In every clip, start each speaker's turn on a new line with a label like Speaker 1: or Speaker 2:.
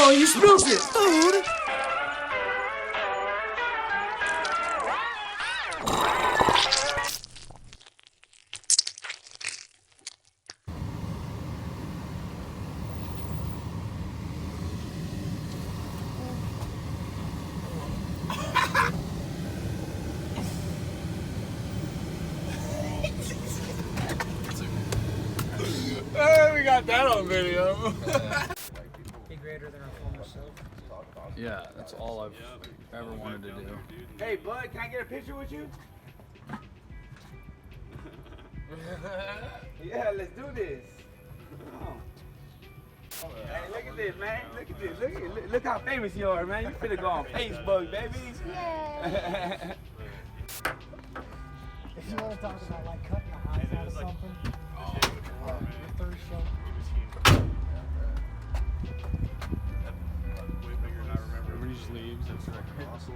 Speaker 1: Oh, you spilled it, food!
Speaker 2: Hey, we got that on video.
Speaker 3: Be greater than our former self.
Speaker 2: Yeah, that's all I've ever wanted to do.
Speaker 1: Hey, bud, can I get a picture with you? Yeah, let's do this. Hey, look at this, man. Look at this. Look how famous you are, man. You finna go on Facebook, baby.
Speaker 3: Yay! If you want to talk about like cutting the eyes out of something, your third show.
Speaker 4: Way bigger than I remember. Everybody just leaves. It's like awesome.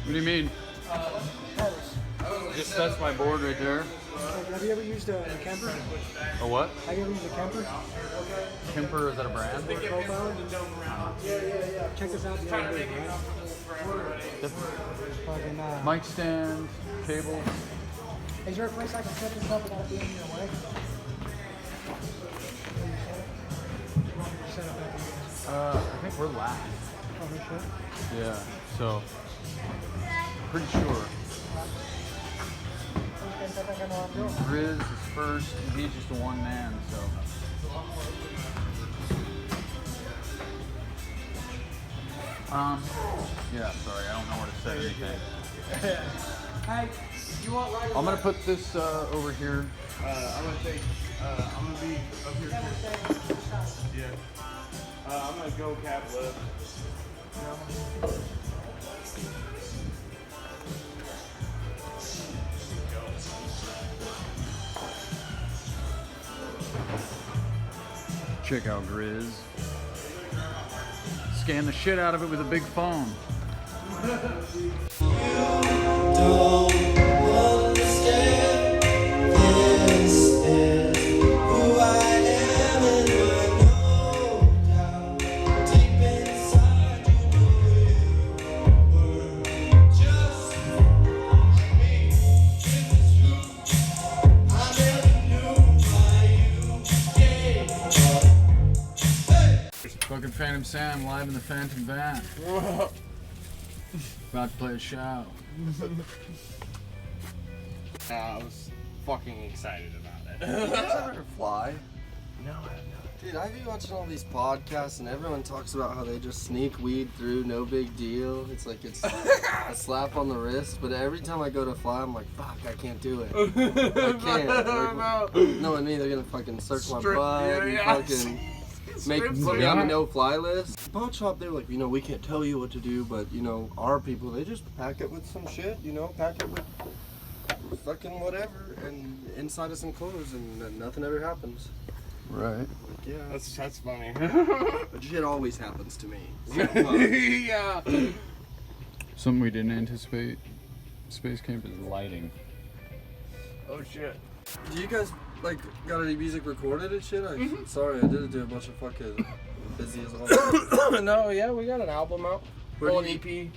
Speaker 2: What do you mean? Just that's my board right there.
Speaker 3: Have you ever used a Kemper?
Speaker 2: A what?
Speaker 3: Have you ever used a Kemper?
Speaker 2: Kemper, is that a brand?
Speaker 3: Yeah. Check this out. The other day, right? Fucking,
Speaker 2: Mic stand, cable.
Speaker 3: is there a place I can set this up without it being in your way? Set up that.
Speaker 2: I think we're last.
Speaker 3: Oh, no shit.
Speaker 2: Yeah, so pretty sure. GRIZZ is first, and he's just a one man, so. Yeah, sorry, I don't know where to set anything.
Speaker 1: Hey, you want right?
Speaker 2: I'm gonna put this over here.
Speaker 4: I'm gonna take. I'm gonna be up here. Yeah. I'm gonna go cap left.
Speaker 2: Check out GRIZZ. Scan the shit out of it with a big phone. Fucking Phantom Sam live in the Phantom Van. About to play a show.
Speaker 4: I was fucking excited about it.
Speaker 5: You guys ever fly?
Speaker 4: No, I have not.
Speaker 5: Dude, I've been watching all these podcasts and everyone talks about how they just sneak weed through, no big deal. It's like it's a slap on the wrist, but every time I go to fly, I'm like, fuck, I can't do it. I can't. Like, no, I mean, they're gonna fucking circle my butt and fucking put me on a no-fly list. Pawn shop, they were like, we can't tell you what to do, but, our people, they just pack it with some shit, pack it with fucking whatever, and inside is some clothes, and nothing ever happens.
Speaker 2: Right.
Speaker 5: Like, yeah.
Speaker 4: That's funny.
Speaker 5: But shit always happens to me.
Speaker 4: Yeah.
Speaker 2: Something we didn't anticipate. Space Camp is lighting.
Speaker 4: Oh shit.
Speaker 5: Do you guys, got any music recorded and shit? Sorry, I did do a bunch of fucking busy as all.
Speaker 4: No, yeah, we got an album out.
Speaker 5: Where
Speaker 4: Full
Speaker 5: do you-
Speaker 4: EP.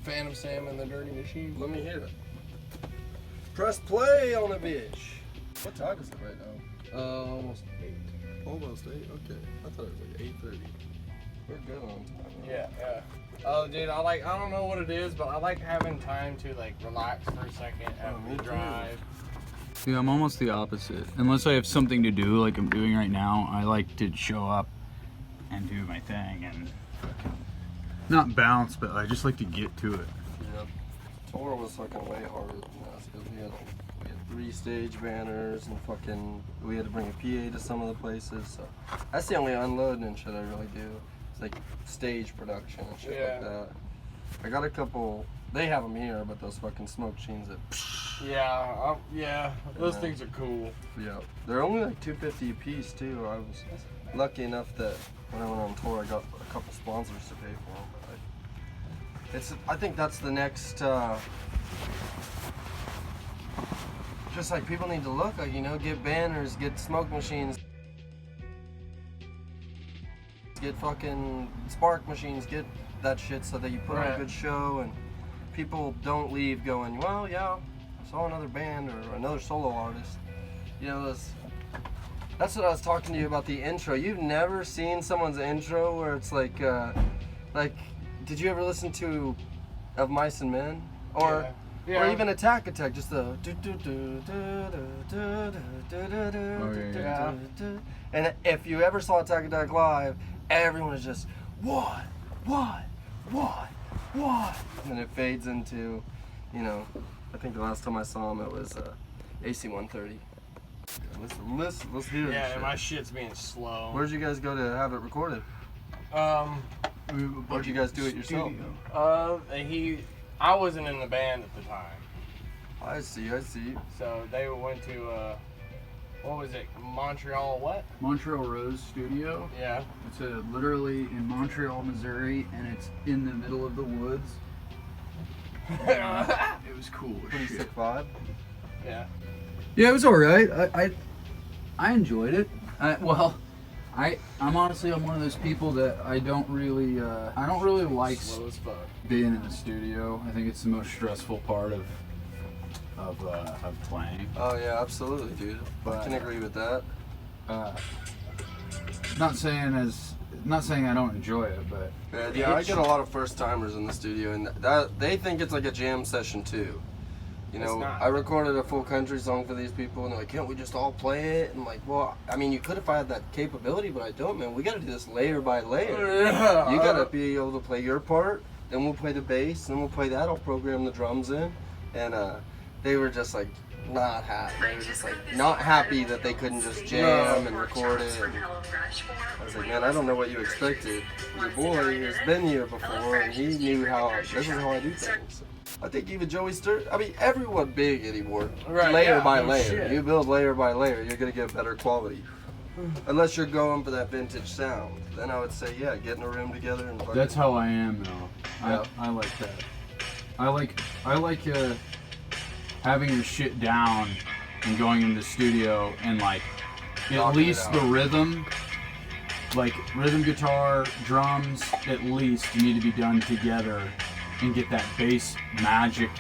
Speaker 4: Phantom Sam and the Dirty Machine.
Speaker 5: Let me hear it. Press play on a bitch. What time is it right now?
Speaker 4: Almost 8.
Speaker 5: Almost 8? Okay. I thought it was like 8:30. We're good on time.
Speaker 4: Yeah. Oh, dude, I don't know what it is, but I like having time to like relax for a second after the drive.
Speaker 2: See, I'm almost the opposite. Unless I have something to do, like I'm doing right now, I like to show up and do my thing and not bounce, but I just like to get to it.
Speaker 5: Yep. Tour was fucking way harder than us because we had 3 stage banners and fucking we had to bring a PA to some of the places. So that's the only unloading and shit I really do. It's like stage production and shit like that. I got a couple. They have them here, but those fucking smoke machines that.
Speaker 4: Yeah, those things are cool.
Speaker 5: Yeah, they're only like $250 a piece too. I was lucky enough that when I went on tour, I got a couple sponsors to pay for them. But I think that's the next. Just like people need to look like, you know, get banners, get smoke machines, get fucking spark machines, get that shit so that you put on a good show and people don't leave going, well, yeah, I saw another band or another solo artist. You know, that's what I was talking to you about the intro. You've never seen someone's intro where it's like, did you ever listen to Of Mice and Men? Or even Attack, just the and if you ever saw Attack live, everyone is just what, and it fades into, you know, I think the last time I saw him it was AC 130. Let's hear it.
Speaker 4: Yeah, my shit's being slow.
Speaker 5: Where'd you guys go to have it recorded? Where'd you guys do it yourself?
Speaker 4: I wasn't in the band at the time.
Speaker 5: I see.
Speaker 4: So they went to, what was it, Montreal what?
Speaker 2: Montreal Rose Studio.
Speaker 4: Yeah.
Speaker 2: It's literally in Montreal, Missouri, and it's in the middle of the woods. It was cool.
Speaker 5: Pretty sick vibe.
Speaker 4: Yeah.
Speaker 2: Yeah, it was all right. I enjoyed it. I'm honestly one of those people that I don't really like
Speaker 4: Slow as fuck.
Speaker 2: being in the studio. I think it's the most stressful part of playing.
Speaker 5: Oh yeah, absolutely, dude. I can agree with that.
Speaker 2: Not saying I don't enjoy it, but
Speaker 5: Yeah, I get a lot of first timers in the studio, and that they think it's like a jam session too. You know, I recorded a full country song for these people, and they're like, "Can't we just all play it?" And I'm like, well, I mean, you could if I had that capability, but I don't, man. We got to do this layer by layer.
Speaker 4: Yeah.
Speaker 5: You got to be able to play your part, then we'll play the bass, then we'll play that. I'll program the drums in, and they were just like not happy. They were just like not happy that they couldn't just jam and record it. And I was like, man, I don't know what you expected. Your boy has been here before, and he knew this is how I do things. I think even Joey Sturt, I mean, everyone big anymore. Layer by layer.
Speaker 4: Shit.
Speaker 5: You build layer by layer, you're going to get better quality. Unless you're going for that vintage sound. Then I would say, yeah, get in a room together and fucking...
Speaker 2: that's how I am though.
Speaker 5: Yeah.
Speaker 2: I like that. I like having your shit down and going into the studio and like at least the rhythm, like rhythm guitar, drums, at least need to be done together and get that bass magic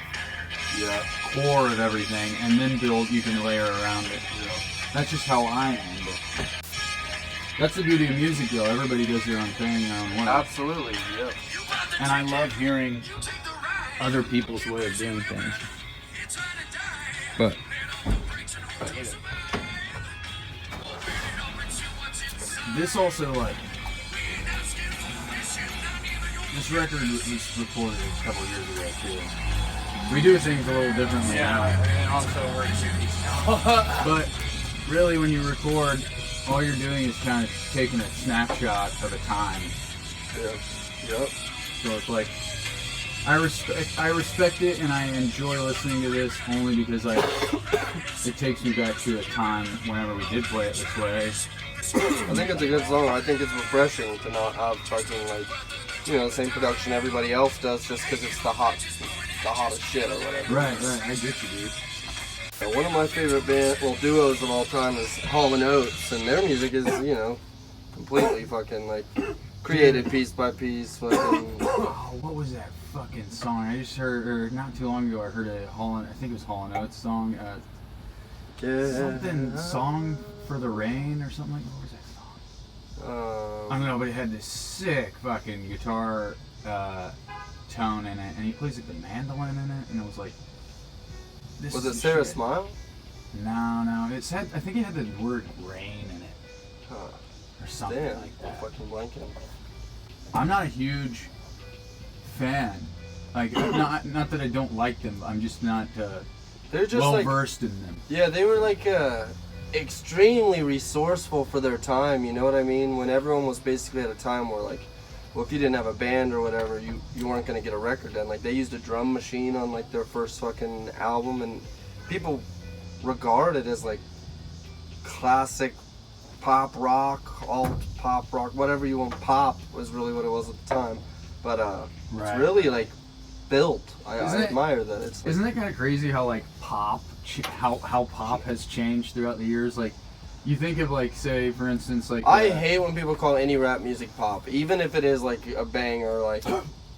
Speaker 2: core of everything, and then you can layer around it. That's just how I am. But that's the beauty of music though. Everybody does their own thing, their own way.
Speaker 5: Absolutely, yeah.
Speaker 2: And I love hearing other people's way of doing things. But this also, like, this record was recorded a couple years ago too. We do things a little differently now.
Speaker 4: And also we're
Speaker 2: But really, when you record, all you're doing is kind of taking a snapshot of a time.
Speaker 5: Yeah. Yep.
Speaker 2: So it's like, I respect it, and I enjoy listening to this only because it takes me back to a time whenever we did play it this way.
Speaker 5: I think it's a good song. I think it's refreshing to not have fucking like, you know, the same production everybody else does just because it's the hottest shit or whatever.
Speaker 2: Right, I get you, dude.
Speaker 5: One of my favorite duos of all time is Hall & Oates, and their music is, you know, completely fucking like created piece by piece. Fucking.
Speaker 2: Oh, what was that fucking song? I just heard, or not too long ago, I heard a I think it was Hall & Oates song. Something Song for the Rain or something like that. What was that song? I don't know, but it had this sick fucking guitar tone in it, and he plays like the mandolin in it, and it was like, this
Speaker 5: Was
Speaker 2: is
Speaker 5: it
Speaker 2: the
Speaker 5: Sarah
Speaker 2: shit.
Speaker 5: Smile?
Speaker 2: No, it said, I think it had the word rain in it,
Speaker 5: Huh.
Speaker 2: or something
Speaker 5: Damn,
Speaker 2: like
Speaker 5: I'm
Speaker 2: that.
Speaker 5: fucking blanking.
Speaker 2: I'm not a huge fan. Like, not that I don't like them. I'm just not
Speaker 5: They're just
Speaker 2: well
Speaker 5: like,
Speaker 2: versed in them.
Speaker 5: yeah, they were like extremely resourceful for their time. You know what I mean? When everyone was basically at a time where like, well, if you didn't have a band or whatever, you weren't gonna get a record done. Like they used a drum machine on like their first fucking album, and people regard it as like classic pop rock, alt pop rock, whatever you want. Pop was really what it was at the time, but
Speaker 2: Right.
Speaker 5: it's really like built. I
Speaker 2: Isn't it-
Speaker 5: admire that. It's like,
Speaker 2: Isn't that kind of crazy how like pop, how pop has changed throughout the years? Like, you think of like, say, for instance, like
Speaker 5: I hate when people call any rap music pop, even if it is like a banger, like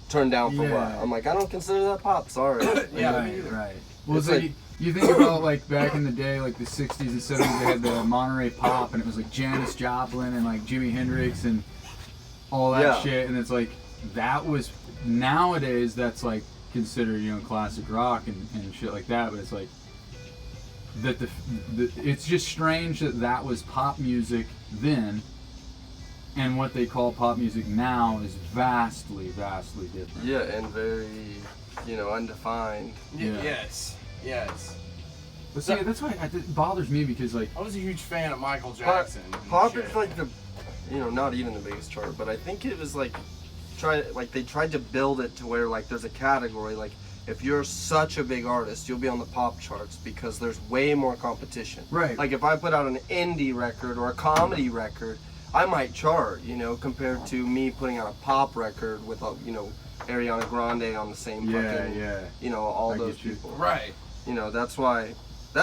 Speaker 5: turned down for what.
Speaker 2: Yeah.
Speaker 5: I'm like, I don't consider that pop. Sorry.
Speaker 2: right. Well,
Speaker 5: It's
Speaker 2: so
Speaker 5: like-
Speaker 2: you think about like back in the day, like the 60s and 70s, they had the Monterey Pop, and it was like Janis Joplin and like Jimi Hendrix and all that
Speaker 5: Yeah.
Speaker 2: shit, and it's like that was nowadays that's like considered, you know, classic rock and shit like that, but it's like that the it's just strange that was pop music then, and what they call pop music now is vastly different.
Speaker 5: Yeah, and very, undefined.
Speaker 2: Yeah.
Speaker 4: Yes.
Speaker 2: But see, that's why it bothers me, because like
Speaker 4: I was a huge fan of Michael Jackson. and
Speaker 5: Pop
Speaker 4: shit.
Speaker 5: is like not even the biggest chart, but I think it was like, they tried to build it to where like there's a category, like if you're such a big artist, you'll be on the pop charts because there's way more competition.
Speaker 2: Right.
Speaker 5: Like if I put out an indie record or a comedy record, I might chart, compared to me putting out a pop record with, Ariana Grande on the same fucking, all
Speaker 2: I
Speaker 5: those
Speaker 2: get you.
Speaker 5: people.
Speaker 4: Right.
Speaker 5: That's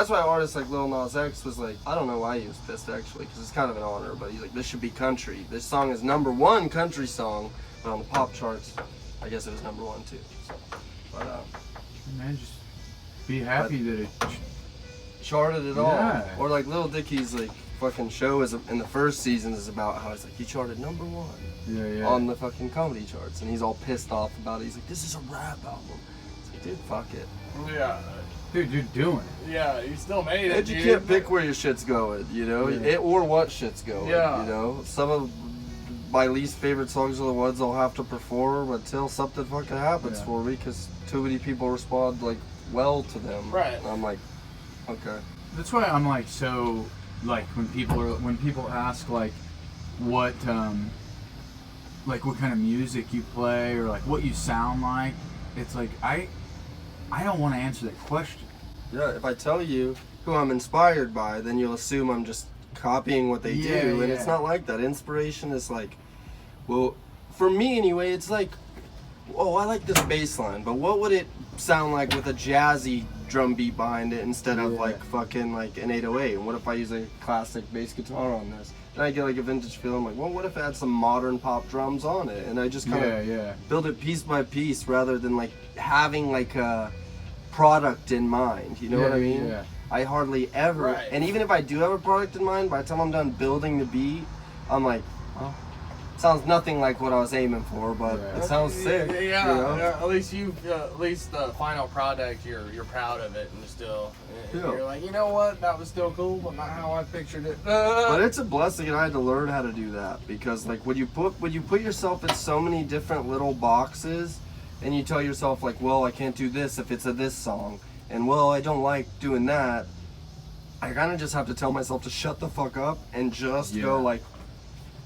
Speaker 5: why artists like Lil Nas X was like, I don't know why he was pissed actually, because it's kind of an honor, but he's like, this should be country. This song is #1 country song, but on the pop charts, I guess it was #1 too. So, but
Speaker 2: man, just be happy that it.
Speaker 5: charted it
Speaker 2: Yeah.
Speaker 5: all. Or like Lil Dicky's like fucking show is in the first season is about how he's like he charted #1
Speaker 2: Yeah.
Speaker 5: on the fucking comedy charts, and he's all pissed off about it. He's like, this is a rap album. It's like, dude, fuck it.
Speaker 4: Yeah.
Speaker 2: Dude, you're doing it.
Speaker 4: Yeah, you still made it.
Speaker 5: And you
Speaker 4: dude.
Speaker 5: can't pick where your shit's going,
Speaker 2: Yeah.
Speaker 5: it or what shit's going.
Speaker 4: Yeah.
Speaker 5: Some of my least favorite songs are the ones I'll have to perform until something fucking happens
Speaker 2: Yeah.
Speaker 5: for me, because too many people respond like well to them.
Speaker 4: Right.
Speaker 5: And I'm like, okay.
Speaker 2: That's why I'm like so like when people ask like what kind of music you play or like what you sound like, it's like I don't want to answer that question.
Speaker 5: Yeah, if I tell you who I'm inspired by, then you'll assume I'm just copying what they
Speaker 2: Yeah,
Speaker 5: do, and
Speaker 2: yeah.
Speaker 5: it's not like that. Inspiration is like, well, for me anyway, it's like, oh, I like this bass line, but what would it sound like with a jazzy drum beat behind it instead of
Speaker 2: Yeah.
Speaker 5: like fucking like an 808? And what if I use a classic bass guitar on this? And I get like a vintage feel. I'm like, well, what if I had some modern pop drums on it? And I just kind of
Speaker 2: Yeah.
Speaker 5: build it piece by piece rather than like having like a product in mind. You know what I mean?
Speaker 2: Yeah.
Speaker 5: I hardly ever,
Speaker 4: Right.
Speaker 5: and even if I do have a product in mind, by the time I'm done building the beat, I'm like, well, sounds nothing like what I was aiming for, but
Speaker 2: Yeah.
Speaker 5: it sounds sick.
Speaker 4: Yeah,
Speaker 5: you know?
Speaker 4: yeah, at least the final product, you're proud of it, and still,
Speaker 5: Yeah.
Speaker 4: you're like, you know what, that was still cool, but not how I pictured it.
Speaker 5: But it's a blessing, and I had to learn how to do that, because like when you put yourself in so many different little boxes, and you tell yourself like, well, I can't do this if it's a this song, and well, I don't like doing that. I kind of just have to tell myself to shut the fuck up and just
Speaker 2: Yeah.
Speaker 5: go like,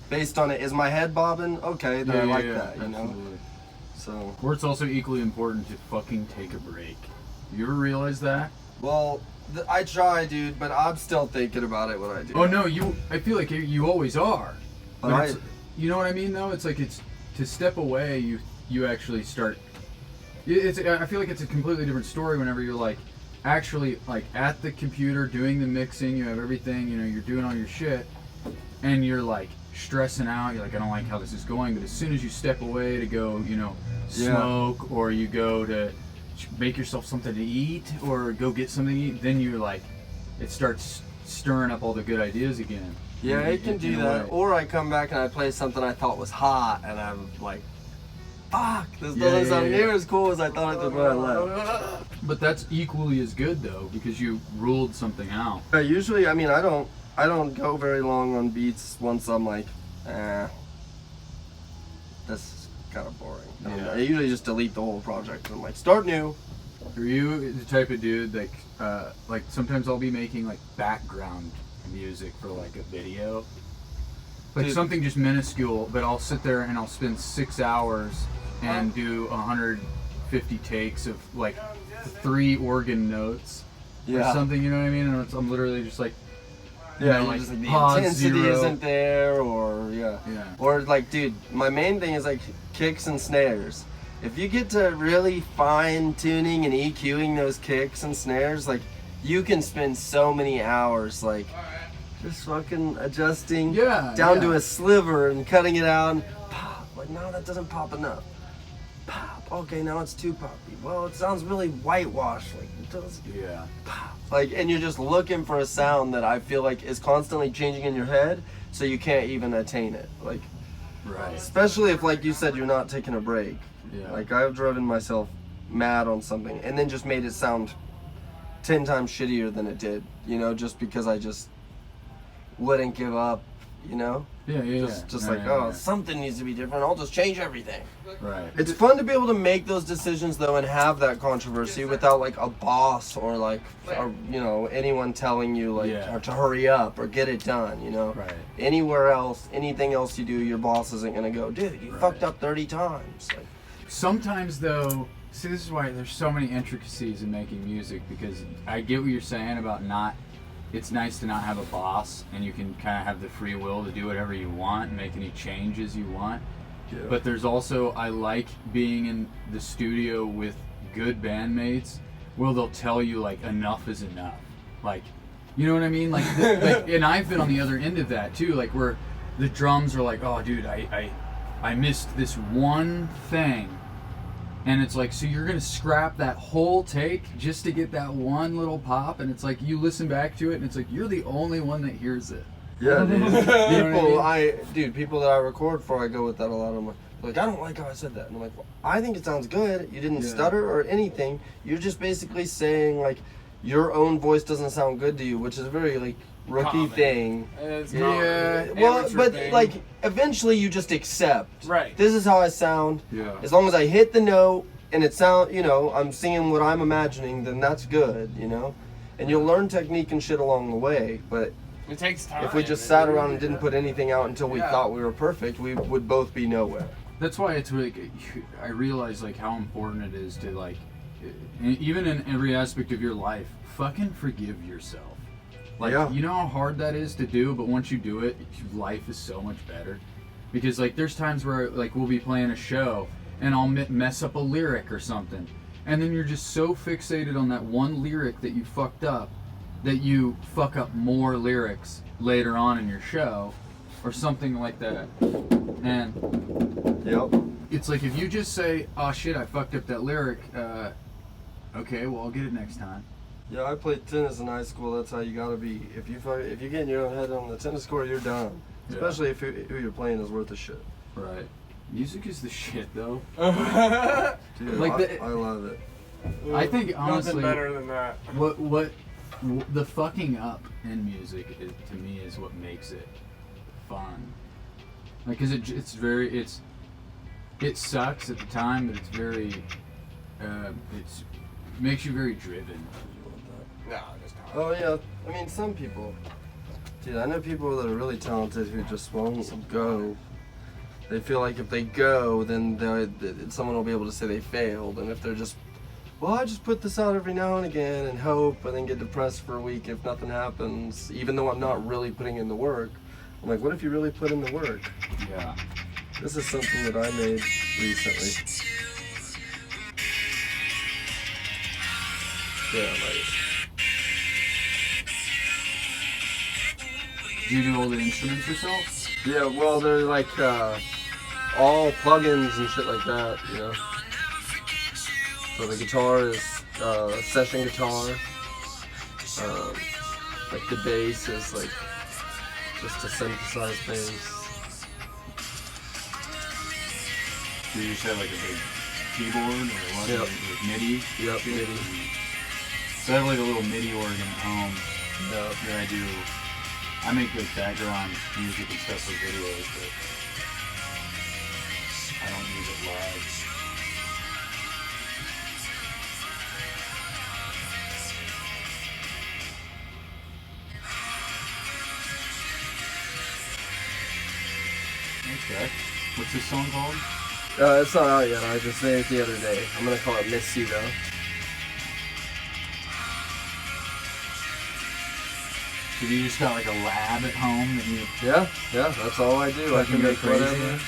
Speaker 5: based on it, is my head bobbing? Okay, then I like that, you know.
Speaker 2: absolutely.
Speaker 5: So,
Speaker 2: Or it's also equally important to fucking take a break. You ever realize that?
Speaker 5: well, I try, dude, but I'm still thinking about it when I do.
Speaker 2: Oh no, I feel like you always are.
Speaker 5: But
Speaker 2: But it's, you know what I mean though? It's like it's to step away. You actually start. I feel like it's a completely different story whenever you're like actually like at the computer doing the mixing. You have everything. You're doing all your shit, and you're like stressing out. You're like, I don't like how this is going. But as soon as you step away to go, smoke, or you go to make yourself something to eat, or go get something to eat, then you're like, it starts stirring up all the good ideas again.
Speaker 5: Yeah, it can do
Speaker 2: in a
Speaker 5: that.
Speaker 2: way.
Speaker 5: Or I come back and I play something I thought was hot, and I'm like, fuck, this doesn't sound near as cool as I thought it did when I left.
Speaker 2: But that's equally as good though, because you ruled something out.
Speaker 5: Usually, I mean, I don't go very long on beats once I'm like, this is kind of boring. I usually just delete the whole project. I'm like, start new.
Speaker 2: Are you the type of dude like sometimes I'll be making like background music for like a video, like something just minuscule, but I'll sit there and I'll spend 6 hours and do 150 takes of like 3 organ notes or something, you know what I mean? And I'm literally just like, like
Speaker 5: just like the
Speaker 2: pause
Speaker 5: intensity
Speaker 2: 0.
Speaker 5: isn't there, or or like, dude, my main thing is like kicks and snares. If you get to really fine tuning and EQing those kicks and snares, like you can spend so many hours like just fucking adjusting down to a sliver and cutting it out and pop. Like, no, that doesn't pop enough. Pop. Okay, now it's too poppy. Well, it sounds really whitewashed. Like it does. Pop. Like, and you're just looking for a sound that I feel like is constantly changing in your head, so you can't even attain it. Like, especially if, like you said, you're not taking a break. Like, I've driven myself mad on something and then just made it sound 10 times shittier than it did, you know, just because I just wouldn't give up, you know? Something needs to be different. I'll just change everything.
Speaker 2: Right.
Speaker 5: It's fun to be able to make those decisions though and have that controversy without like a boss or like, you know, anyone telling you like to hurry up or get it done, you know?
Speaker 2: Right.
Speaker 5: Anywhere else, anything else you do, your boss isn't gonna go, dude, you fucked up 30 times. Like,
Speaker 2: sometimes though, see, this is why there's so many intricacies in making music, because I get what you're saying about it's nice to not have a boss and you can kind of have the free will to do whatever you want and make any changes you want. But there's also, I like being in the studio with good bandmates where they'll tell you like enough is enough. Like, you know what I mean? Like, and I've been on the other end of that too, like where the drums are like, oh dude, I missed this one thing. And it's like, so you're gonna scrap that whole take just to get that one little pop? And it's like, you listen back to it and it's like, you're the only one that hears it.
Speaker 5: Yeah, dude.
Speaker 2: You know what I mean?
Speaker 5: People that I record for, I go with that a lot. I'm like, I don't like how I said that. And I'm like, well, I think it sounds good. You didn't stutter or anything. You're just basically saying like, your own voice doesn't sound good to you, which is a very like rookie thing.
Speaker 4: It's
Speaker 5: well, but
Speaker 4: thing.
Speaker 5: like eventually you just accept.
Speaker 4: Right.
Speaker 5: This is how I sound.
Speaker 2: Yeah.
Speaker 5: As long as I hit the note and it sound, you know, I'm singing what I'm imagining, then that's good, you know. And you'll learn technique and shit along the way. But
Speaker 4: it takes time.
Speaker 5: if we just sat around and didn't put anything out until we thought we were perfect, we would both be nowhere.
Speaker 2: That's why it's really, I realize like how important it is to like, even in every aspect of your life, fucking forgive yourself. Like, you know how hard that is to do, but once you do it, life is so much better. Because like there's times where like we'll be playing a show and I'll mess up a lyric or something, and then you're just so fixated on that one lyric that you fucked up that you fuck up more lyrics later on in your show or something like that. And it's like, if you just say, oh shit, I fucked up that lyric, okay, well I'll get it next time.
Speaker 5: Yeah, I played tennis in high school. That's how you gotta be. If you get in your own head on the tennis court, you're done. Especially if who you're playing is worth a shit.
Speaker 2: Right. Music is the shit, though.
Speaker 5: Dude,
Speaker 2: like
Speaker 5: I love it.
Speaker 2: I think honestly,
Speaker 4: nothing better than that.
Speaker 2: What the fucking up in music is, to me, is what makes it fun. Like, 'cause it sucks at the time, but it's very makes you very driven.
Speaker 4: No, just not.
Speaker 5: Oh yeah, I mean some people. Dude, I know people that are really talented who just won't go. They feel like if they go, then someone will be able to say they failed. And if they're just, well, I just put this out every now and again and hope, and then get depressed for a week if nothing happens, even though I'm not really putting in the work. I'm like, what if you really put in the work?
Speaker 2: Yeah.
Speaker 5: This is something that I made recently. Yeah, nice.
Speaker 2: Do you do all the instruments yourself?
Speaker 5: Yeah, well, they're like all plugins and shit like that, you know. So the guitar is session guitar. Like the bass is like just a synthesized bass.
Speaker 2: Do you just have like a big keyboard or what?
Speaker 5: Yep.
Speaker 2: Like MIDI?
Speaker 5: Yep,
Speaker 2: shit?
Speaker 5: MIDI.
Speaker 2: So I have like a little MIDI organ at home
Speaker 5: Yep.
Speaker 2: that I make like background music and stuff for videos, but I don't use it live. Okay. What's this song called?
Speaker 5: It's not out yet. I just made it the other day. I'm gonna call it Miss You though.
Speaker 2: So you just got like a lab at home that you
Speaker 5: Yeah, that's all I do. I
Speaker 2: fucking
Speaker 5: can
Speaker 2: go
Speaker 5: make
Speaker 2: crazy
Speaker 5: whatever.
Speaker 2: with?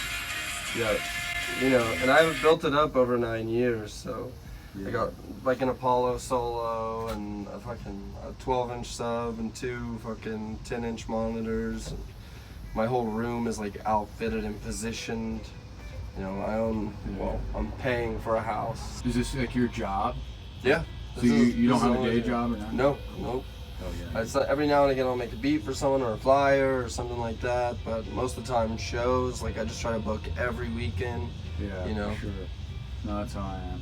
Speaker 5: Yeah, you know, and I've built it up over 9 years. So I got like an Apollo solo and a fucking 12-inch sub and 2 fucking 10-inch monitors. And my whole room is like outfitted and positioned. You know, I own. Well, I'm paying for a house.
Speaker 2: Is this like your job?
Speaker 5: Yeah.
Speaker 2: So you don't have a day job or nothing?
Speaker 5: No, nope.
Speaker 2: Oh yeah.
Speaker 5: It's every now and again I'll make a beat for someone or a flyer or something like that, but most of the time shows, like I just try to book every weekend.
Speaker 2: Yeah,
Speaker 5: you know.
Speaker 2: Sure. No, that's how I am.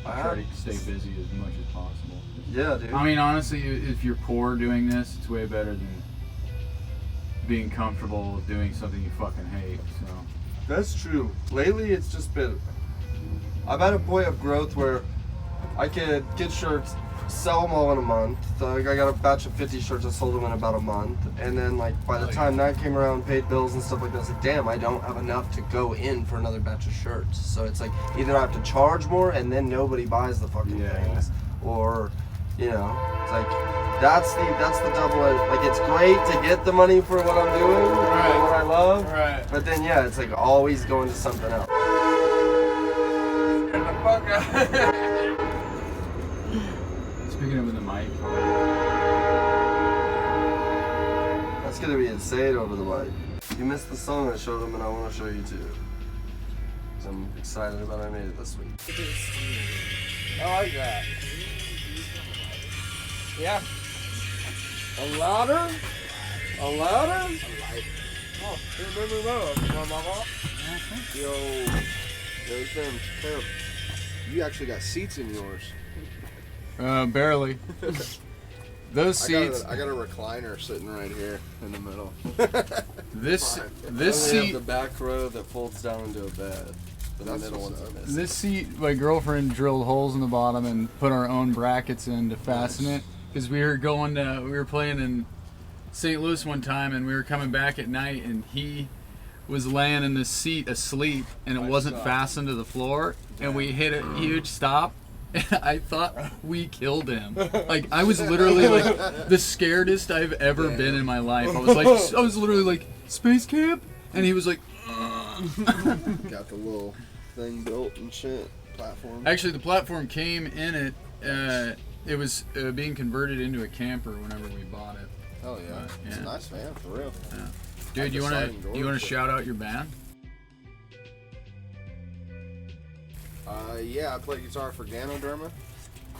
Speaker 5: I
Speaker 2: Try to stay busy as much as possible.
Speaker 5: Yeah, dude.
Speaker 2: I mean, honestly, if you're poor doing this, it's way better than being comfortable with doing something you fucking hate. So.
Speaker 5: That's true. Lately it's just been, I'm at a point of growth where I could get shirts, sell them all in a month. Like I got a batch of 50 shirts, I sold them in about a month. And then like by the time that came around, paid bills and stuff like that, I was like, damn, I don't have enough to go in for another batch of shirts. So it's like either I have to charge more and then nobody buys the fucking things, or you know, it's like that's the double edge. Like it's great to get the money for what I'm doing,
Speaker 4: Right.
Speaker 5: for what I love.
Speaker 4: Right.
Speaker 5: But then yeah, it's like always going to something else.
Speaker 4: Get the fuck out.
Speaker 2: Speaking of in the mic,
Speaker 5: That's gonna be insane over the mic. You missed the song I showed him and I want to show you too. So I'm excited about I made it this week.
Speaker 4: I like that. Yeah. A louder? A louder? Oh,
Speaker 6: Yo, those damn terrible. You actually got seats in yours.
Speaker 2: barely. Those seats.
Speaker 6: I got a recliner sitting right here in the middle.
Speaker 2: This
Speaker 5: I
Speaker 2: seat.
Speaker 5: have the back row that folds down into a bed. But the
Speaker 6: That's
Speaker 5: middle
Speaker 6: what's
Speaker 5: one's
Speaker 6: up.
Speaker 5: a miss.
Speaker 2: This seat, my girlfriend drilled holes in the bottom and put our own brackets in to fasten it. Because we were playing in St. Louis one time and we were coming back at night and he was laying in the seat asleep and it wasn't fastened to the floor and we hit a huge stop and I thought we killed him. Like I was literally like the scaredest I've ever been in my life. I was literally like, space camp? And he was like,
Speaker 6: Got the little thing built and shit. Platform.
Speaker 2: actually the platform came in it. It was being converted into a camper whenever we bought it.
Speaker 6: Hell yeah. It's a
Speaker 2: Yeah.
Speaker 6: nice van, for real.
Speaker 2: Yeah.
Speaker 6: Like
Speaker 2: Dude,
Speaker 6: the
Speaker 2: you
Speaker 6: sliding
Speaker 2: wanna
Speaker 6: doors.
Speaker 2: shout out your band?
Speaker 6: Yeah, I play guitar for Ganoderma.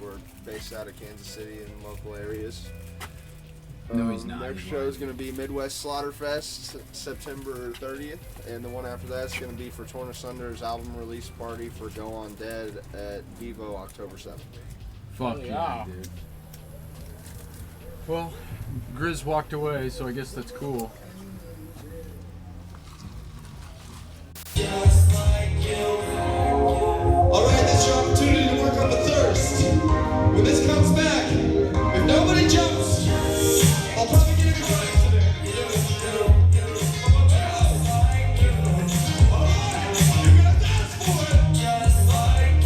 Speaker 6: We're based out of Kansas City and local areas.
Speaker 2: No, he's not.
Speaker 6: Their show's going to be Midwest Slaughterfest, September 30th, and the one after that's going to be for Torn Asunder's album release party for Go On Dead at Vivo, October 7th.
Speaker 2: Fuck
Speaker 4: Oh,
Speaker 2: yeah,
Speaker 4: yeah.
Speaker 2: dude. Well, GRIZZ walked away, so I guess that's cool.
Speaker 7: Alright, this is your opportunity to work on the thirst. When this comes back, if nobody jumps, I'll probably give you a prize today. Alright, you're gonna dance for it. Just like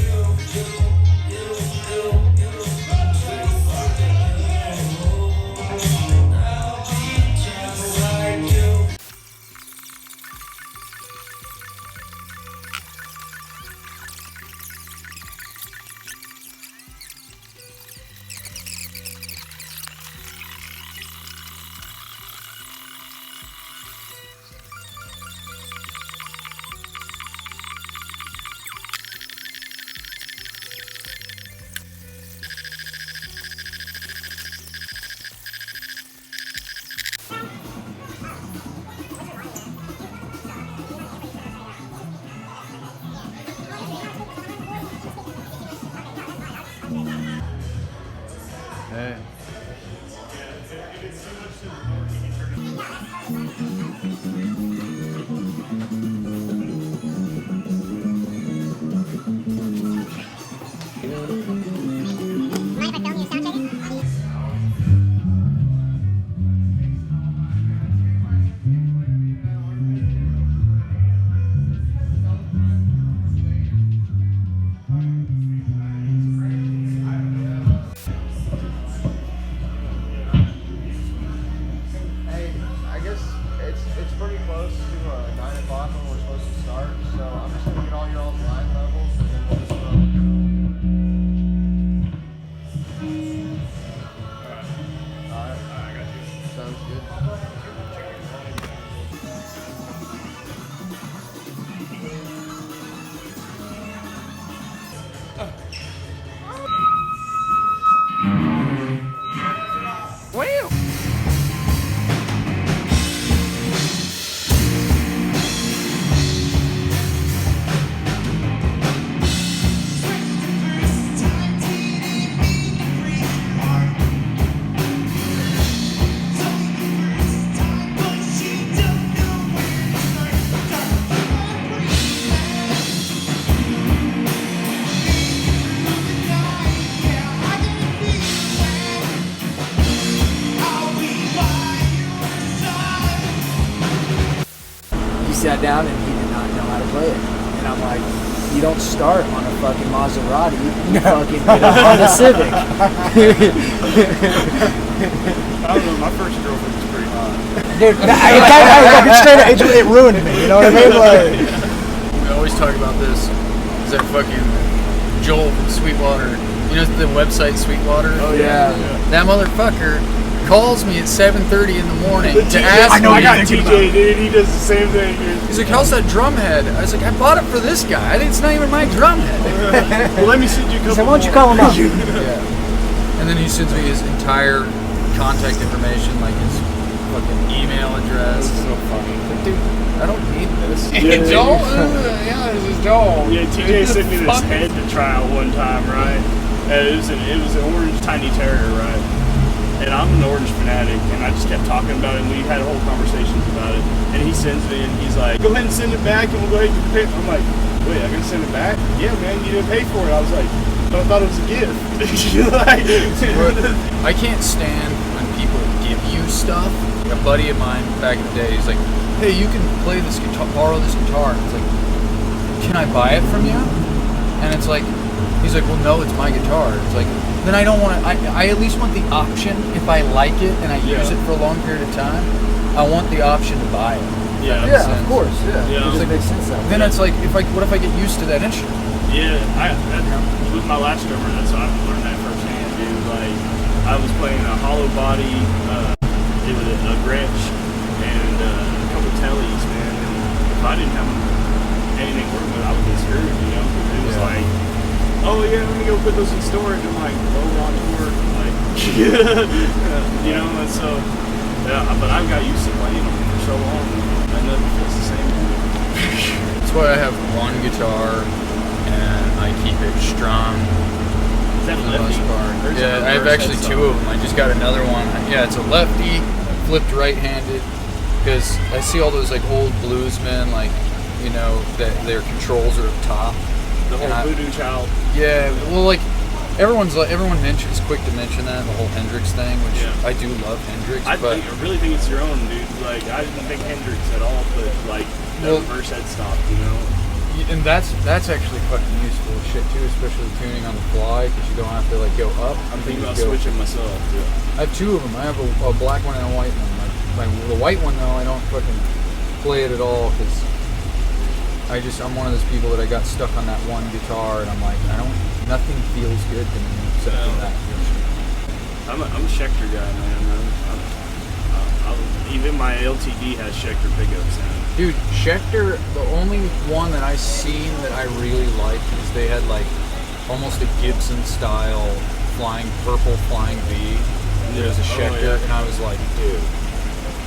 Speaker 6: Hey, I guess it's pretty close to 9 o'clock when we're supposed to start, so I'm just gonna get all your all's line levels and then we'll just Alright, I got you. Sounds good.
Speaker 8: Sat down and he did not know how to play it. And I'm like, you don't start on a fucking Maserati, you fucking get a Honda Civic.
Speaker 9: I don't know, my first girlfriend was pretty hot.
Speaker 8: Dude, it ruined me, you know what I mean? Like,
Speaker 2: We always talk about this. Is that fucking Joel from Sweetwater? You know the website Sweetwater?
Speaker 8: oh yeah.
Speaker 2: That motherfucker calls me at 7:30 in the morning to ask
Speaker 9: I know, I
Speaker 2: me.
Speaker 9: got a TJ, dude. He does the same thing.
Speaker 2: He's like, how's that drum head? I was like, I bought it for this guy. It's not even my drum head.
Speaker 9: Well, let me send you a couple.
Speaker 8: So why don't you call him up?
Speaker 2: Yeah. And then he sends me his entire contact information, like his fucking email address.
Speaker 4: So funny.
Speaker 2: But dude, I don't need this.
Speaker 9: Yeah,
Speaker 4: Joel? Yeah, this is Joel.
Speaker 9: Yeah, TJ sent me this head to try out one time, right? And it was an orange tiny terrier, right? And I'm an orange fanatic, and I just kept talking about it, and we had whole conversations about it. And he sends me, and he's like, go ahead and send it back, and we'll go ahead and get the pay. I'm like, wait, I gotta send it back? Yeah, man, you didn't pay for it. I was like, but I thought it was a gift. Like,
Speaker 2: I can't stand when people give you stuff. A buddy of mine back in the day, he's like, hey, you can play this guitar, borrow this guitar. It's like, can I buy it from you? And it's like, he's like, well, no, it's my guitar. It's like, then I don't want to, I at least want the option, if I like it and I use it for a long period of time, I want the option to buy it.
Speaker 9: yeah,
Speaker 8: Yeah, of course, yeah.
Speaker 9: Yeah.
Speaker 8: It makes sense that way.
Speaker 2: Then it's like, what if I get used to that instrument?
Speaker 9: Yeah, with my last drummer, that's how I learned that firsthand, dude. Like, I was playing a hollow body, it was a Gretsch, and a couple tellies, man. And if I didn't have anything working with, I would get screwed, you know? It was like, oh yeah, let me go put those in storage. I'm like, oh, we're on tour. I'm like, you know, and so, yeah, but I've got used to playing them for so long, and nothing feels the same.
Speaker 2: That's why I have one guitar and I keep it strung
Speaker 9: Is that
Speaker 2: for the
Speaker 9: lefty?
Speaker 2: most part.
Speaker 9: Or is it
Speaker 2: Yeah, I have
Speaker 9: reverse
Speaker 2: actually
Speaker 9: headstock?
Speaker 2: 2 of them. I just got another one. Yeah, it's a lefty, flipped right-handed, because I see all those like old bluesmen, like, you know, that their controls are up top.
Speaker 9: The whole
Speaker 2: And
Speaker 9: voodoo child.
Speaker 2: Yeah, well, like everyone is quick to mention that, the whole Hendrix thing, which
Speaker 9: Yeah.
Speaker 2: I do love Hendrix,
Speaker 9: I
Speaker 2: but
Speaker 9: really think it's your own, dude. Like, I didn't think Hendrix at all, but like that
Speaker 2: Well-
Speaker 9: reverse headstock, you know.
Speaker 2: and that's actually fucking useful shit too, especially tuning on the fly, because you don't have to like go up.
Speaker 9: I'm thinking about
Speaker 2: go-
Speaker 9: switching myself. Too.
Speaker 2: I have 2 of them. I have a black one and a white one. The white one though, I don't fucking play it at all because I'm one of those people that I got stuck on that one guitar, and I'm like, nothing feels good to me except for that.
Speaker 9: I'm a Schecter guy, man. Even my LTD has Schecter pickups in it.
Speaker 2: Dude, Schecter, the only one that I seen that I really liked is they had like almost a Gibson style purple flying V. There was a Schecter, and I was like, dude.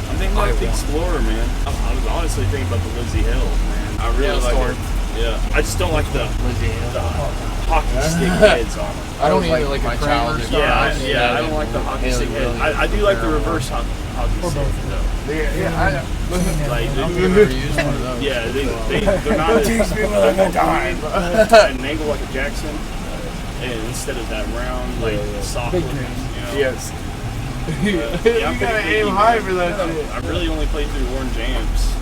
Speaker 9: I'm thinking about the Explorer, man. I was honestly thinking about the Lizzie Hill, man. I really like it. Yeah, I just don't like the hockey stick heads on them.
Speaker 2: I don't either, like
Speaker 4: my
Speaker 2: a Kramer
Speaker 4: childhood.
Speaker 2: style.
Speaker 9: Yeah, I don't like the hockey stick heads. I do like the reverse hockey stick though. Like,
Speaker 2: I've never used one of those.
Speaker 9: yeah, they're not as
Speaker 4: teach me when I got time.
Speaker 9: an angle like a Jackson, and instead of that round, like soft looking, you know.
Speaker 4: Yes.
Speaker 9: Yeah,
Speaker 4: You gotta aim high for that shit.
Speaker 9: I really only played through Warren Jams.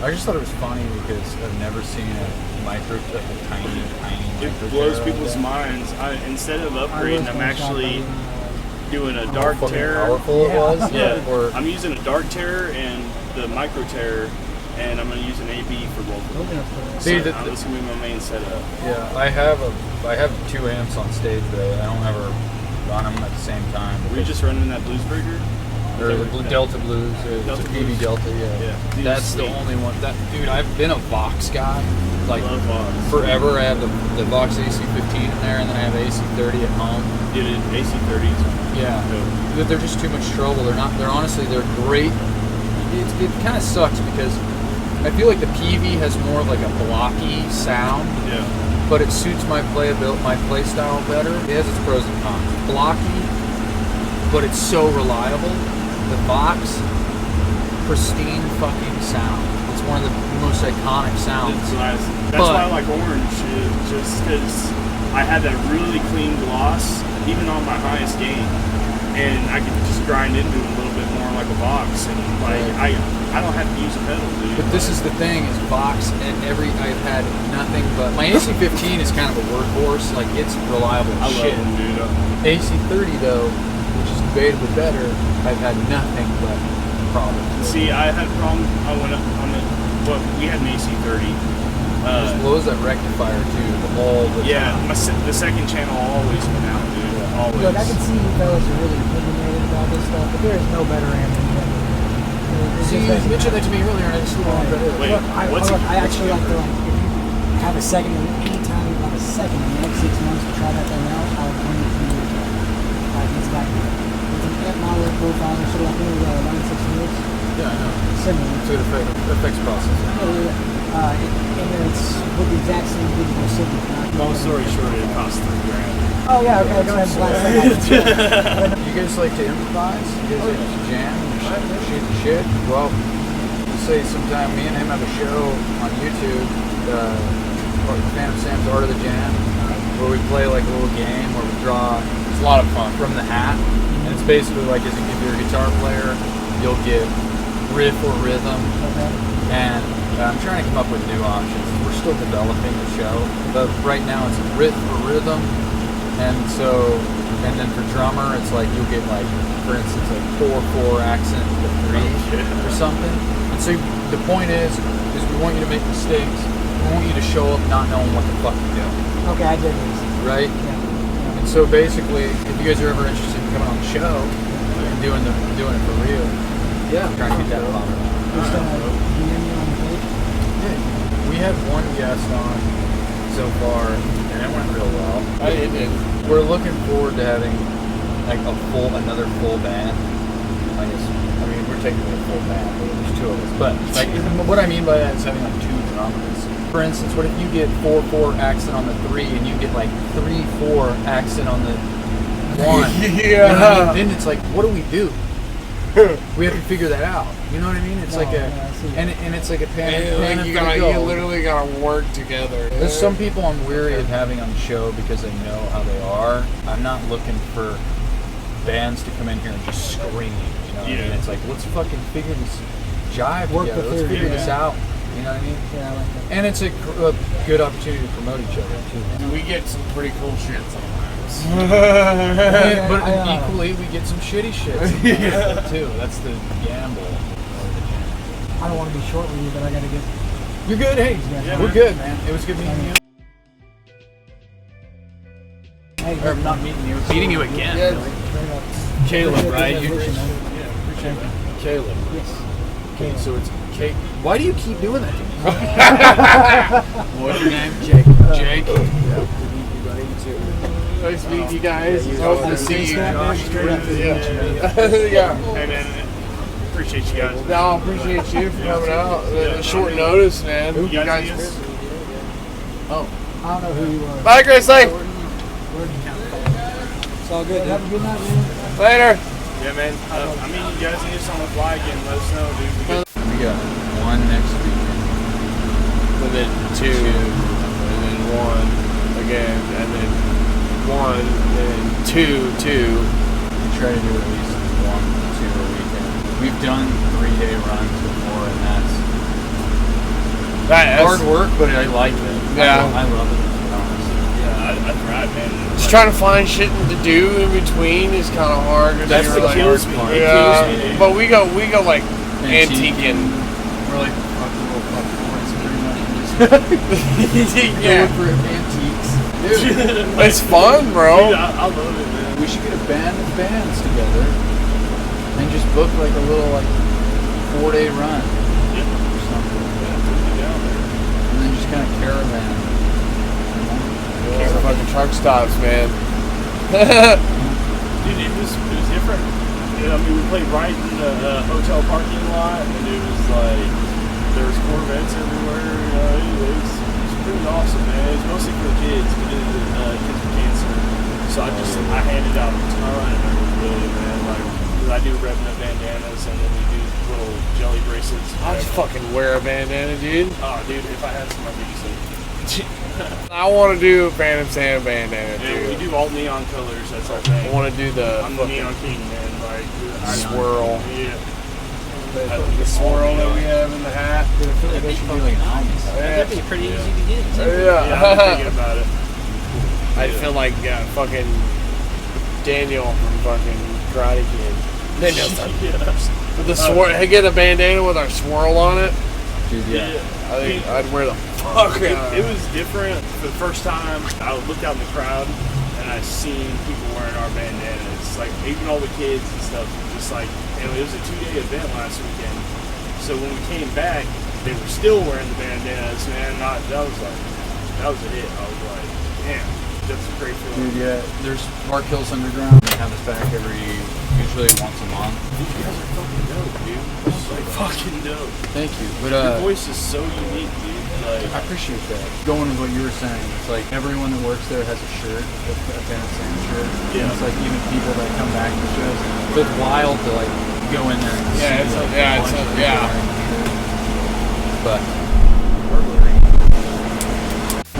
Speaker 2: I just thought it was funny because I've never seen a micro, like a tiny
Speaker 9: It
Speaker 2: micro
Speaker 9: blows
Speaker 2: tear.
Speaker 9: people's minds. Instead of upgrading, I'm actually doing a dark
Speaker 2: How fucking
Speaker 9: terror.
Speaker 2: powerful it was.
Speaker 9: Yeah,
Speaker 2: Or
Speaker 9: I'm using a dark terror and the micro terror, and I'm gonna use an AB for both of them.
Speaker 2: See,
Speaker 9: So, that's gonna be my main setup.
Speaker 2: yeah, I have 2 amps on stage, but I don't ever run them at the same time.
Speaker 9: Were you just running that Bluesbreaker?
Speaker 2: Or the Delta Blues, it's
Speaker 9: Delta
Speaker 2: a PV
Speaker 9: Blues.
Speaker 2: Delta,
Speaker 9: Yeah. Dude,
Speaker 2: That's
Speaker 9: sweet.
Speaker 2: the only one. Dude, I've been a Vox guy, like
Speaker 9: Love Vox.
Speaker 2: forever. I have the Vox AC15 in there, and then I have AC30 at home.
Speaker 9: Did it AC30s?
Speaker 2: Yeah,
Speaker 9: Dope.
Speaker 2: they're just too much trouble. They're honestly great. It kind of sucks because I feel like the PV has more of like a blocky sound,
Speaker 9: Yeah.
Speaker 2: but it suits my play style better. It has its pros and cons. Blocky, but it's so reliable. The Vox, pristine fucking sound. It's one of the most iconic sounds.
Speaker 9: It's nice. That's why I like orange, just because I had that really clean gloss, even on my highest gain, and I could just grind into it a little bit more like a Vox, and like I don't have to use a pedal, dude.
Speaker 2: But this is the thing, is Vox, and I've had nothing but, my AC15 is kind of a workhorse, like it's reliable
Speaker 9: I
Speaker 2: as
Speaker 9: love
Speaker 2: shit.
Speaker 9: them, dude.
Speaker 2: AC30 though, which is debatably better, I've had nothing but problems.
Speaker 9: See, I had a problem. I went up on we had an AC30.
Speaker 2: It just blows that rectifier too, all the
Speaker 9: Yeah,
Speaker 2: time.
Speaker 9: the second channel always went out, dude. Always.
Speaker 3: Look, I can see you fellas are really opinionated about this stuff, but there is no better amp than that.
Speaker 2: See, you mentioned that to me earlier, and I just wanted to
Speaker 9: Wait,
Speaker 3: Look,
Speaker 9: what's it?
Speaker 3: I actually like to, if you have a second, anytime you have a second in the next 6 months to try that thing out, I'll bring it to you. It's got amp model profile and shit like any 96 units.
Speaker 2: Yeah, I know.
Speaker 3: Similar.
Speaker 2: So it affects processing.
Speaker 3: And then it's with the exact same digital signal.
Speaker 9: Long story short, it cost $3,000.
Speaker 3: Oh yeah, okay, go ahead and blast that out.
Speaker 2: You guys like to improvise? You guys like to jam and shoot the shit? Well, let's say sometime me and him have a show on YouTube, Phantom Sam's Art of the Jam, where we play like a little game where we draw. It's a lot of fun from the hat, and it's basically like if you're a guitar player, you'll get riff or rhythm, and I'm trying to come up with new options. We're still developing the show, but right now it's riff or rhythm, and then for drummer, it's like you'll get like, for instance, like 4/4 accent to 3 or something. And so the point is we want you to make mistakes. We want you to show up not knowing what the fuck you're doing.
Speaker 3: Okay, I did this.
Speaker 2: Right?
Speaker 3: Yeah.
Speaker 2: And so basically, if you guys are ever interested in coming on the show and doing it for real, I'm trying to get that popping.
Speaker 3: Just DM me on the page.
Speaker 2: We had one guest on so far, and it went real well.
Speaker 4: It did.
Speaker 2: We're looking forward to having like another full band. I guess, I mean, we're technically a full band, but there's 2 of us. But like, what I mean by that is having like 2 drummers. For instance, what if you get 4/4 accent on the 3, and you get like 3/4 accent on the 1?
Speaker 4: Yeah.
Speaker 2: You know what I mean? Then it's like, what do we do? We have to figure that out. You know what I mean? It's like and it's like a panic.
Speaker 4: You literally gotta work together.
Speaker 2: There's some people I'm weary of having on the show because they know how they are. I'm not looking for bands to come in here and just scream. You know what I mean? It's like, let's fucking figure this jive together. Let's figure this out. You know what I mean?
Speaker 3: Yeah, I like that.
Speaker 2: And it's a good opportunity to promote each other too.
Speaker 4: We get some pretty cool shit sometimes.
Speaker 2: But equally, we get some shitty shit sometimes too. That's the gamble.
Speaker 3: I don't want to be short with you, but I gotta get.
Speaker 2: You're good. Hey, we're good, man. It was good meeting you.
Speaker 3: Hey,
Speaker 2: Or not meeting you, meeting you again. Caleb, right? Caleb.
Speaker 3: Yes.
Speaker 2: Okay, so it's Kate. Why do you keep doing that to me? What's your name? Jake. Jake. Yeah. Good to meet you, buddy. You too.
Speaker 4: Nice meeting you guys. Hope to see you.
Speaker 2: Josh.
Speaker 4: Yeah.
Speaker 9: Hey man, appreciate you guys.
Speaker 4: No, I appreciate you for coming out. Short notice, man.
Speaker 9: You guys
Speaker 3: I don't know who you are.
Speaker 4: Bye, Grace.
Speaker 3: all good, dude. Have a good night, man.
Speaker 4: Later.
Speaker 9: Yeah, man. I mean, you guys need us on the fly again. Let us know, dude.
Speaker 2: We got one next weekend.
Speaker 4: And then 2, and then 1 again, and then 1, and then 2.
Speaker 2: We try to do at least 1 to 2 a weekend. We've done 3-day runs before, and that's hard work, but I like it.
Speaker 4: Yeah.
Speaker 2: I love it, to be honest.
Speaker 9: Yeah, I thrive, man.
Speaker 4: Just trying to find shit to do in between is kind of hard.
Speaker 2: That's
Speaker 4: you're
Speaker 2: the
Speaker 4: like,
Speaker 2: kills me. It
Speaker 4: Yeah,
Speaker 2: kills me, dude.
Speaker 4: but we go like antiquing.
Speaker 2: We're like little fuck boys, pretty much.
Speaker 4: Yeah.
Speaker 2: For antiques. Dude,
Speaker 4: It's fun, bro.
Speaker 9: Dude, I love it, man.
Speaker 2: we should get a band of bands together and just book like a little like 4-day run or something. And then just kind of caravan.
Speaker 4: Fucking truck stops, man.
Speaker 9: Dude, it was different. I mean, we played right in the hotel parking lot, and it was like there was Corvettes everywhere. It was pretty awesome, man. It was mostly for the kids, because kids with cancer. So I handed out a ton, really, man. Like, 'cause I do REVNA bandanas, and then we do little jelly bracelets.
Speaker 4: I'll just fucking wear a bandana, dude.
Speaker 9: Oh, dude, if I had some, I'd be so.
Speaker 4: I want to do a Phantom Sam bandana,
Speaker 9: Yeah, we
Speaker 4: dude.
Speaker 9: do all neon colors. That's our
Speaker 4: I
Speaker 9: thing.
Speaker 4: want to do the
Speaker 9: I'm the neon king, man. Like,
Speaker 4: swirl.
Speaker 9: Yeah.
Speaker 4: The swirl that we have in the hat.
Speaker 3: Dude, I feel like that should be like an album. That'd be pretty easy to get. Too.
Speaker 9: Yeah, I'm thinking about it.
Speaker 4: I feel like fucking Daniel from fucking Karate Kid. With the swirl, get a bandana with our swirl on it.
Speaker 2: Dude, yeah.
Speaker 4: I think I'd wear the fuck out of
Speaker 9: It was different. For the first time, I looked out in the crowd and I seen people wearing our bandanas. Like, even all the kids and stuff. Just like, and it was a 2-day event last weekend. So when we came back, they were still wearing the bandanas, man. That was a hit. I was like, damn, that's a great feeling.
Speaker 2: Dude, yeah. There's Park Hills Underground. They have us back usually once a month.
Speaker 9: You guys are fucking dope, dude. Like, fucking dope.
Speaker 2: Thank you. But
Speaker 9: Your voice is so unique, dude. Like,
Speaker 2: I appreciate that. Going with what you were saying, it's like everyone that works there has a shirt, a Phantom Sam shirt.
Speaker 9: Yeah.
Speaker 2: And it's like even people that come back to shows. So it's wild to like go in there and see like, a bunch of people wearing the shirt. But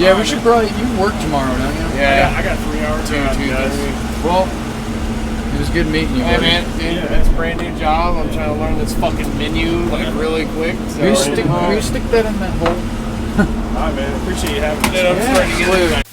Speaker 2: yeah, we should probably. You work tomorrow, don't you?
Speaker 4: Yeah.
Speaker 9: I got 3 hours.
Speaker 2: 2:30. Well, it was good meeting you.
Speaker 4: Hey
Speaker 2: buddy.
Speaker 4: man, dude, it's a brand new job. I'm trying to learn this fucking menu like really quick. So
Speaker 2: Will you stick that in that hole?
Speaker 9: Alright, man. Appreciate you having me.
Speaker 4: Dude, I'm starting to get it.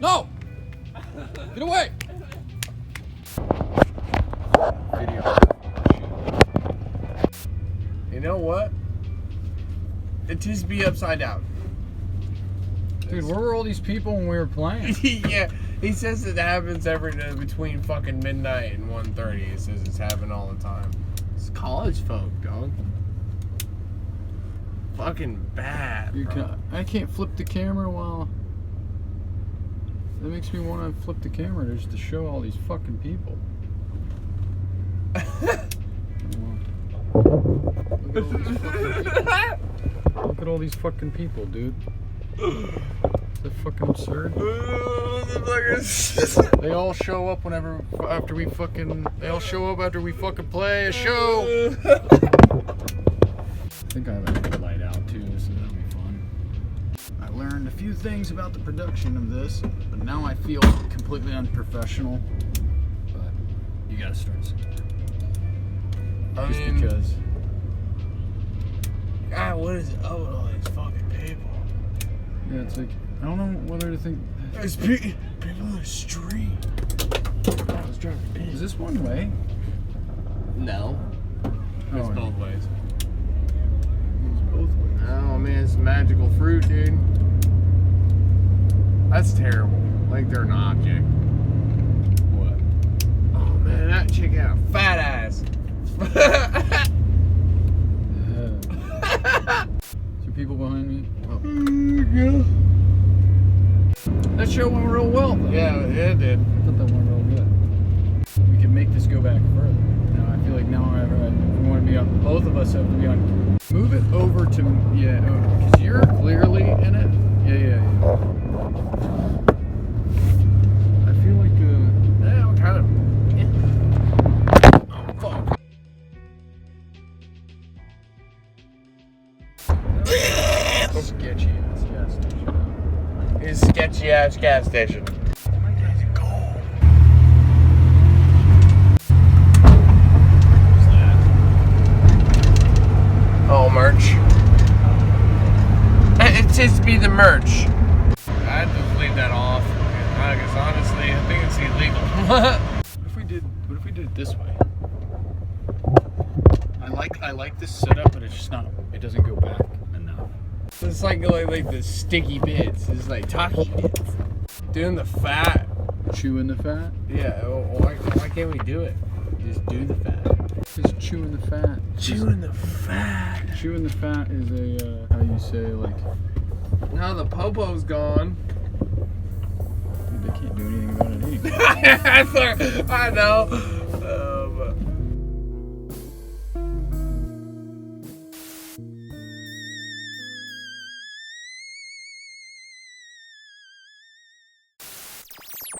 Speaker 2: No! Get away!
Speaker 4: know what? It just be upside down.
Speaker 2: Dude, where were all these people when we were playing?
Speaker 4: Yeah, he says it happens every day between fucking midnight and 1:30. He says it's happening all the time. It's college folk, dog. Fucking bad, bro.
Speaker 2: I can't flip the camera while... That makes me want to flip the camera just to show all these fucking people. Look at all these fucking people, dude. Is that fucking absurd? They all show up after we fucking play a show. I think I have a good light out too, so that'll be fun. I learned a few things about the production of this, but now I feel completely unprofessional. But you gotta start somewhere. Just because.
Speaker 4: God, what is up with all these fucking people?
Speaker 2: Yeah, it's like, I don't know whether to think.
Speaker 4: There's people on the street. I was driving.
Speaker 2: Is this one way?
Speaker 4: No. It's both ways.
Speaker 2: It's both ways.
Speaker 4: Oh man, it's magical fruit, dude. That's terrible. Like they're an object.
Speaker 2: What?
Speaker 4: Oh man, that chick had a fat ass.
Speaker 2: Some people behind me. Oh.
Speaker 4: Yeah.
Speaker 2: That show went real well, though.
Speaker 4: Yeah, it did.
Speaker 2: I thought that went real good. We can make this go back further. Now I feel like we want to be on. Both of us have to be on. Move it over to because you're clearly in it. Yeah. I feel like
Speaker 4: Yeah, we're kind of.
Speaker 2: oh fuck. Sketchy ass gas station.
Speaker 4: It's a sketchy ass gas station. Oh, merch. It seems to be the merch. I'd just leave that off. Because honestly, I think it's illegal.
Speaker 2: What if we did it this way? I like this setup, but it's just not. It doesn't go back enough.
Speaker 4: It's like the sticky bits. It's like tacky bits. Doing the fat.
Speaker 2: Chewing the fat.
Speaker 4: Yeah. Why can't we do it? Just do the fat.
Speaker 2: Just chewing the fat.
Speaker 4: Chewing the fat.
Speaker 2: Chewing the fat is a how you say like.
Speaker 4: Now the popo's gone.
Speaker 2: Dude, they can't do anything about it anyway.
Speaker 4: I know.